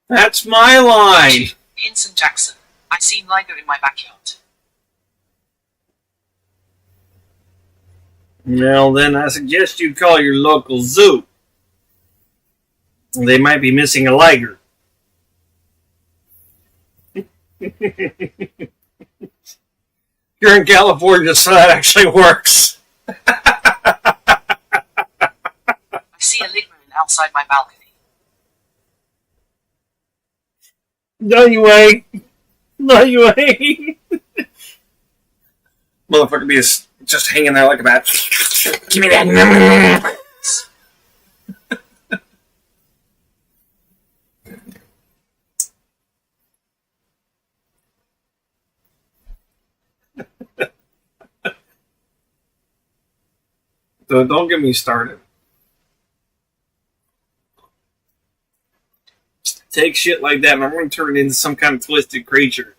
That's my line. Hinson Jackson. I seen Liger in my backyard. Well, then I suggest you call your local zoo. They might be missing a liger. You're in California, so that actually works. I see a Ligmarin outside my balcony. No, you ain't. No, you ain't. Motherfucker be just hanging there like a bat. Give me that. So don't get me started. Take shit like that and I'm going to turn it into some kind of twisted creature.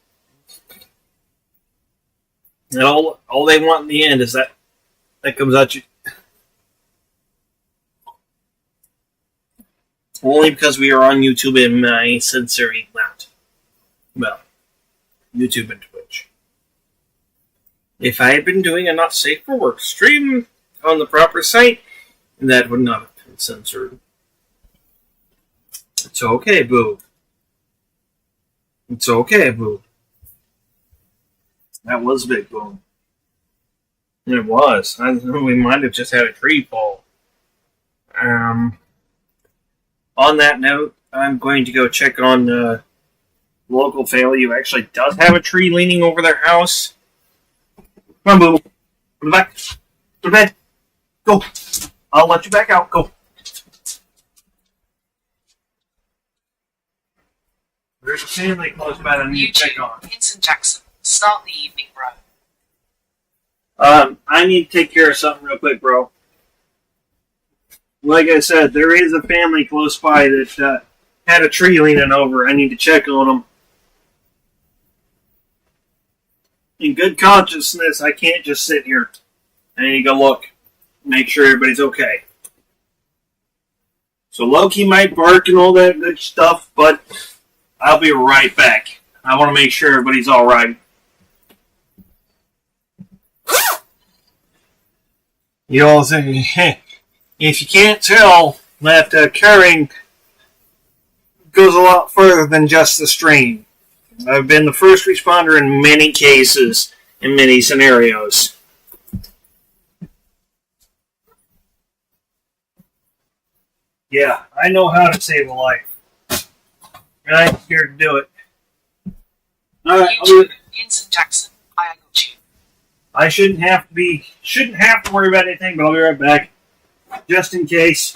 And all they want in the end is that comes at you. Only because we are on YouTube and my censoring that. Well, YouTube and Twitch. If I had been doing a not safe for work stream on the proper site, that would not have been censored. It's okay, boo. It's okay, boo. That was a big boom. It was. We might have just had a tree fall. On that note, I'm going to go check on the local family who actually does have a tree leaning over their house. Come on, boo. Come back. To bed. Go. I'll let you back out. Go. There's a family close by that I need to check on. Hinson Jackson. Start the evening, bro. I need to take care of something real quick, bro. Like I said, there is a family close by that had a tree leaning over. I need to check on them. In good consciousness, I can't just sit here. I need to go look. Make sure everybody's okay. So Loki might bark and all that good stuff, but I'll be right back. I want to make sure everybody's alright. You all think, if you can't tell, that caring goes a lot further than just the stream. I've been the first responder in many cases, in many scenarios. Yeah, I know how to save a life. And I'm here to do it. Alright, Hinson Jackson. I got you. I shouldn't have to worry about anything, but I'll be right back. Just in case.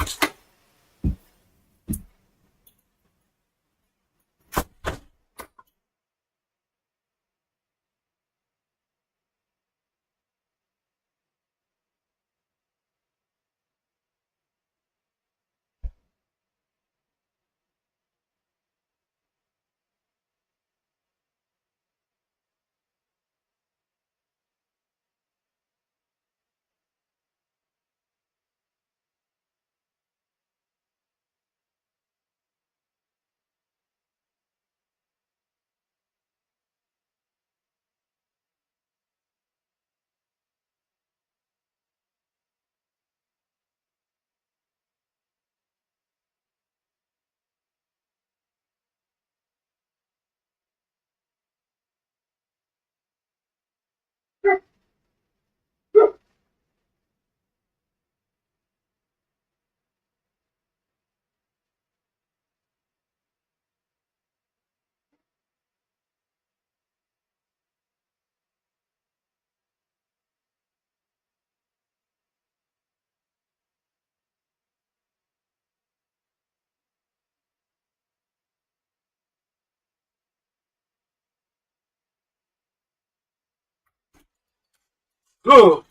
Oh,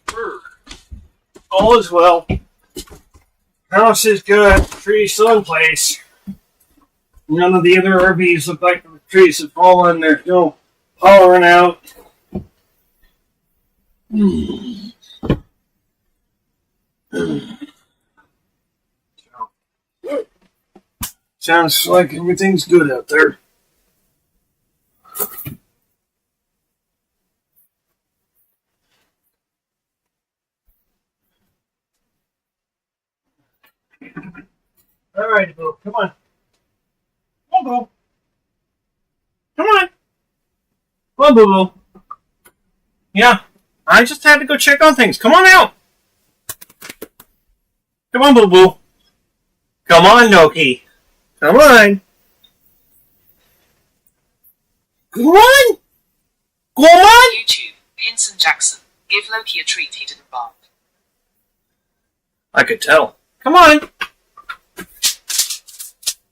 all is well. House is good. Trees still in place. None of the other RVs look like the trees have fallen. There's no hollering out. Sounds like everything's good out there. All right, Boo. Come on. Come on, Boo. Come on. Come on, Boo Boo. Yeah, I just had to go check on things. Come on out. Come on, Boo Boo. Come on, Noki. Come on. Come on. Come on. YouTube, Hinson Jackson. Give Loki a treat he didn't bark. I could tell. Come on.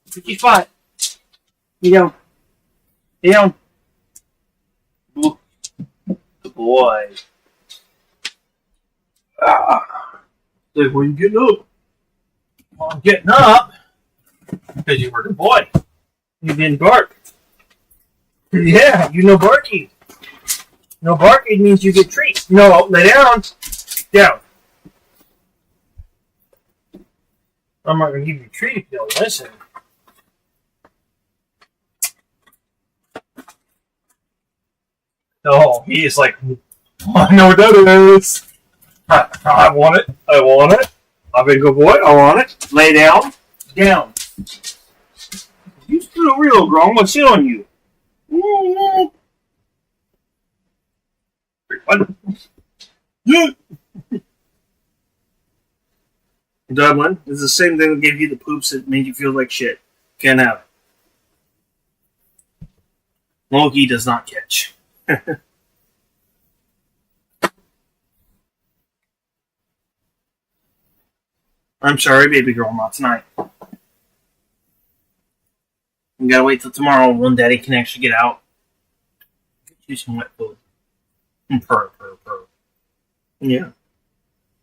55. You down. You down. Ooh. Good boy. Like, when you getting up? Well, I'm getting up because you were a good boy. You didn't bark. Yeah, you know barking. No barking means you get treats. No, lay down. Down. I'm not going to give you a treat if you don't listen. Oh, he is like, I know what that is. I want it. I want it. I've been a good boy. I want it. Lay down. Down. You still real, Grom. What's it on you? What? Dublin is the same thing that gave you the poops that made you feel like shit. Can't have it. Loki does not catch. I'm sorry, baby girl, not tonight. We gotta wait till tomorrow when Daddy can actually get out. Get you some wet food. Purr. Yeah.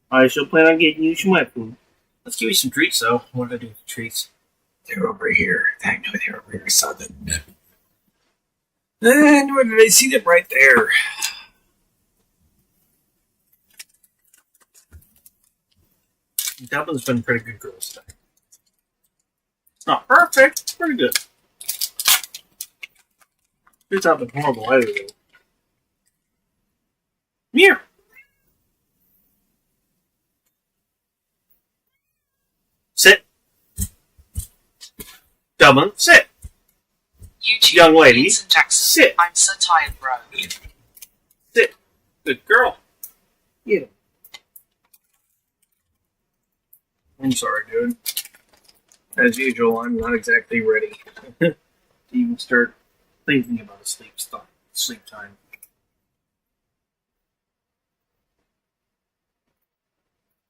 I shall plan on getting you some wet food. Let's give you some treats, though. What did I do with the treats? They're over here. I know they're over here. I saw them. And where did I see them? Right there. Dublin's been pretty good girls today. It's not perfect. It's pretty good. It's not been horrible either, though. Here. Sit. Dublin, sit. YouTube, Young lady, Hinson Jackson. sit. I'm so tired, bro. Sit. Good girl. Yeah. I'm sorry, dude. As usual, I'm not exactly ready to even start thinking about a sleep time.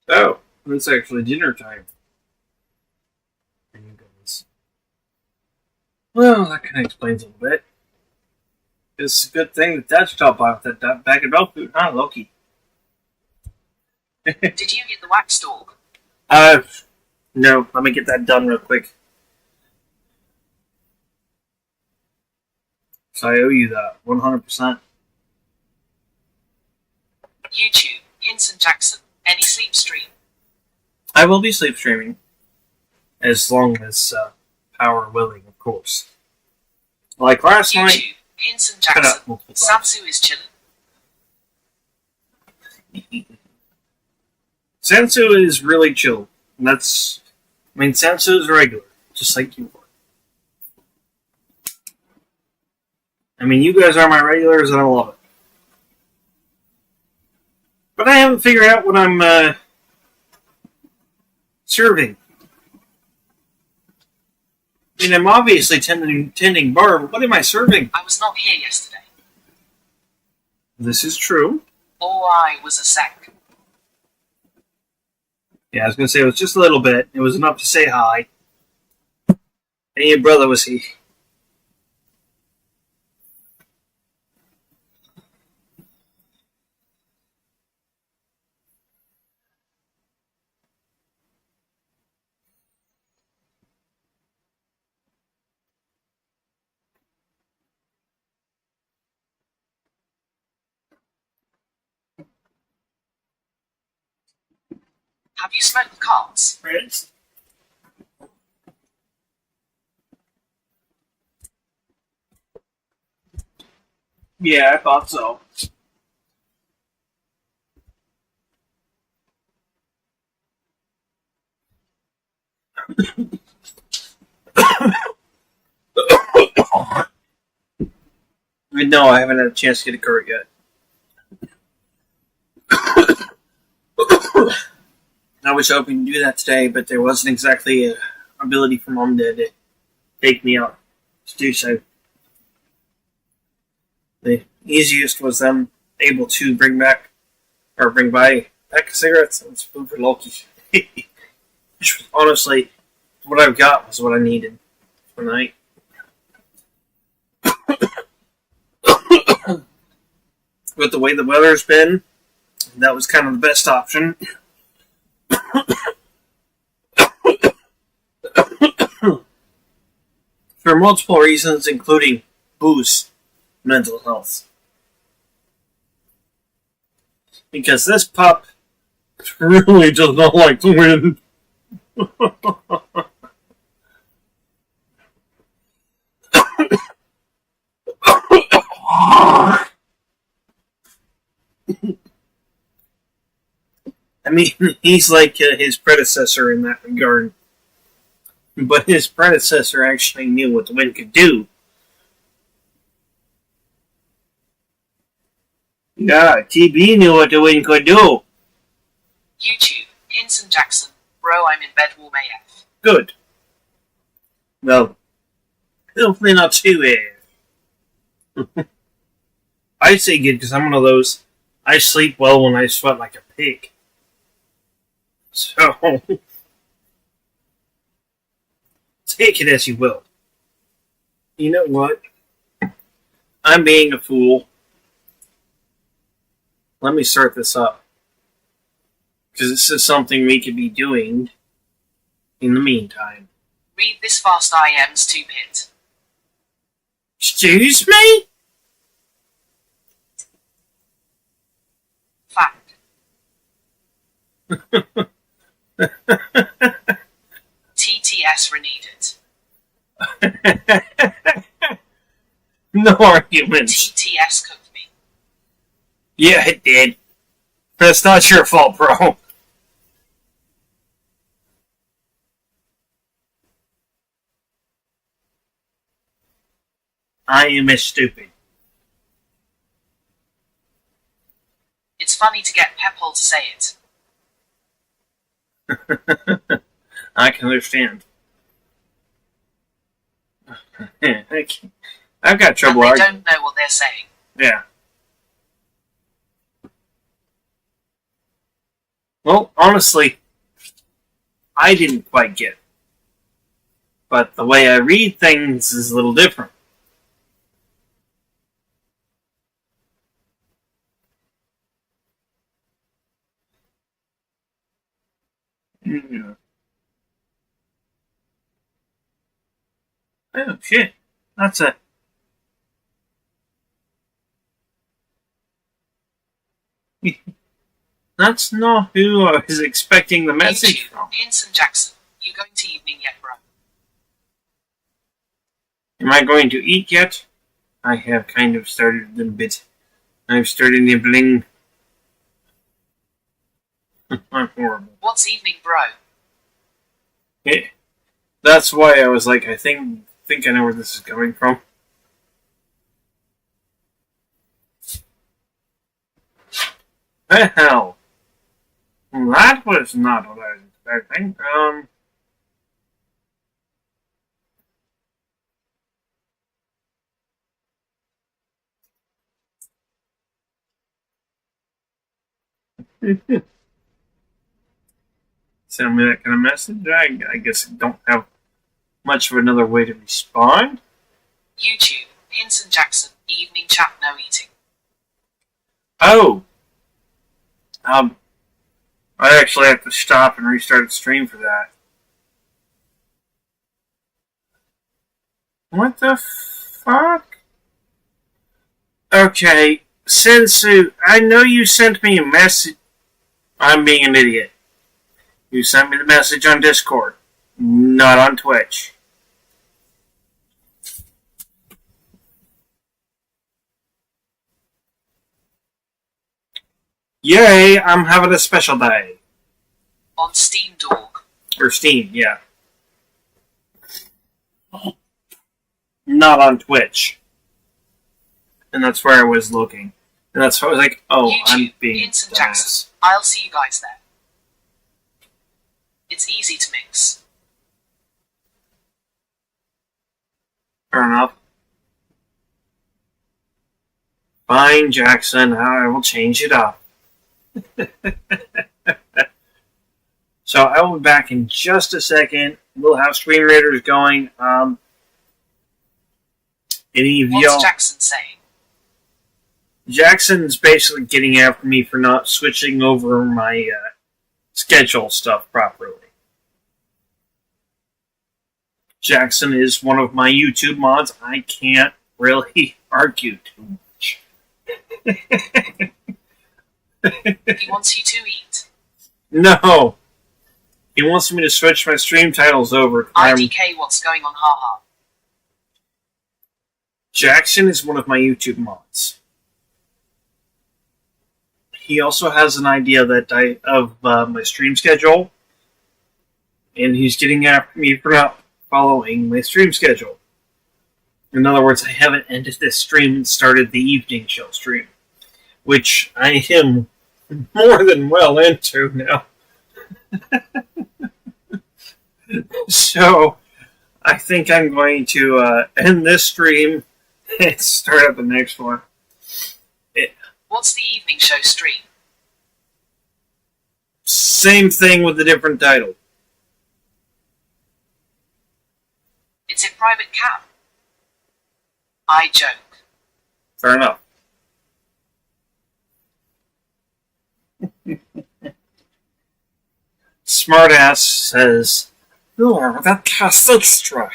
Oh, it's actually dinner time. Well, that kind of explains a little bit. It's a good thing that Dad stopped by with that bag of dog food, huh, Loki? Did you get the wax dog? No. Let me get that done real quick. So I owe you that, 100%. YouTube, Hinson Jackson. Any sleep stream? I will be sleep streaming. As long as, power willing, of course. Like last night... YouTube, Hinson Jackson. Sansu is chilling. Sansu is really chill. And Sansu is regular, just like you are. You guys are my regulars and I love it. But I haven't figured out what I'm, serving. I'm obviously tending bar, but what am I serving? I was not here yesterday. This is true. All I was a sec. Yeah, I was going to say it was just a little bit. It was enough to say hi. And your brother was he. Have you smoked the cards? Prince? Yeah, I thought so. No, I haven't had a chance to get a cart yet. I was hoping to do that today, but there wasn't exactly a ability for Mom to take me out to do so. The easiest was them able to bring by a pack of cigarettes and some food for Loki. Which was honestly, what I've got was what I needed for the night. With the way the weather's been, that was kind of the best option. For multiple reasons, including boost mental health. Because this pup really does not like to win. I mean, he's like his predecessor in that regard. But his predecessor actually knew what the wind could do. Yeah, TB knew what the wind could do. YouTube, Hinson Jackson. Bro, I'm in bed warm AF. Good. Well, hopefully not too bad. I'd say good because I'm one of those. I sleep well when I sweat like a pig. So, take it as you will. You know what? I'm being a fool. Let me start this up. Because this is something we could be doing in the meantime. Read this fast, I am stupid. Excuse me? Fact. TTS renewed. No arguments. TTS cooked me. Yeah, it did. That's not your fault, bro. I am as stupid. It's funny to get Pepol to say it. I can understand. I've got trouble and they arguing. don't know what they're saying. Yeah. Well, honestly, I didn't quite get it. But the way I read things is a little different. Yeah. Oh, shit. That's a... That's not who I was expecting the message YouTube, from. Hinson Jackson. You going to evening yet, bro? Am I going to eat yet? I have kind of started a little bit. I've started nibbling. I'm horrible. What's evening, bro? Yeah. That's why I was like, I think I know where this is coming from. The hell? That was not what I was expecting. Send me that kind of message. I guess I don't have much of another way to respond. YouTube, Hinson Jackson. Evening chat, no eating. Oh! I actually have to stop and restart the stream for that. What the fuck? Okay, Sensu, I know you sent me a message. I'm being an idiot. You sent me the message on Discord, not on Twitch. Yay, I'm having a special day. On Steam Dog. Or Steam, yeah. Not on Twitch. And that's where I was looking. And that's why I was like, oh, YouTube, I'm being Vincent dumbass. Jackson. I'll see you guys there. It's easy to mix. Fair enough. Fine, Jackson, I will change it up. So I will be back in just a second. We'll have Stream Raiders going. Any of y'all... What's Jackson saying? Jackson's basically getting after me for not switching over my schedule stuff properly. Jackson is one of my YouTube mods. I can't really argue too much. He wants you to eat. No! He wants me to switch my stream titles over. IDK, what's going on, haha. Jackson is one of my YouTube mods. He also has an idea that of my stream schedule, and he's getting after me for not following my stream schedule. In other words, I haven't ended this stream and started the evening show stream, which I am more than well into now. So, I think I'm going to end this stream and start up the next one. What's the evening show stream? Same thing with a different title. It's in private cam. I joke. Fair enough. Smartass says, "Oh, that cast extra."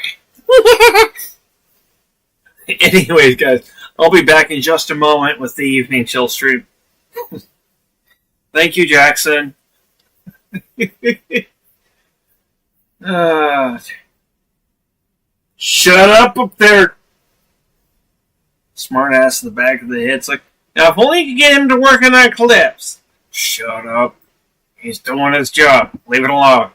Anyways, guys, I'll be back in just a moment with the evening chill stream. Thank you, Jackson. Shut up there, smartass in the back of the head. It's like, now if only you could get him to work on clips. Shut up. He's doing his job. Leave it alone.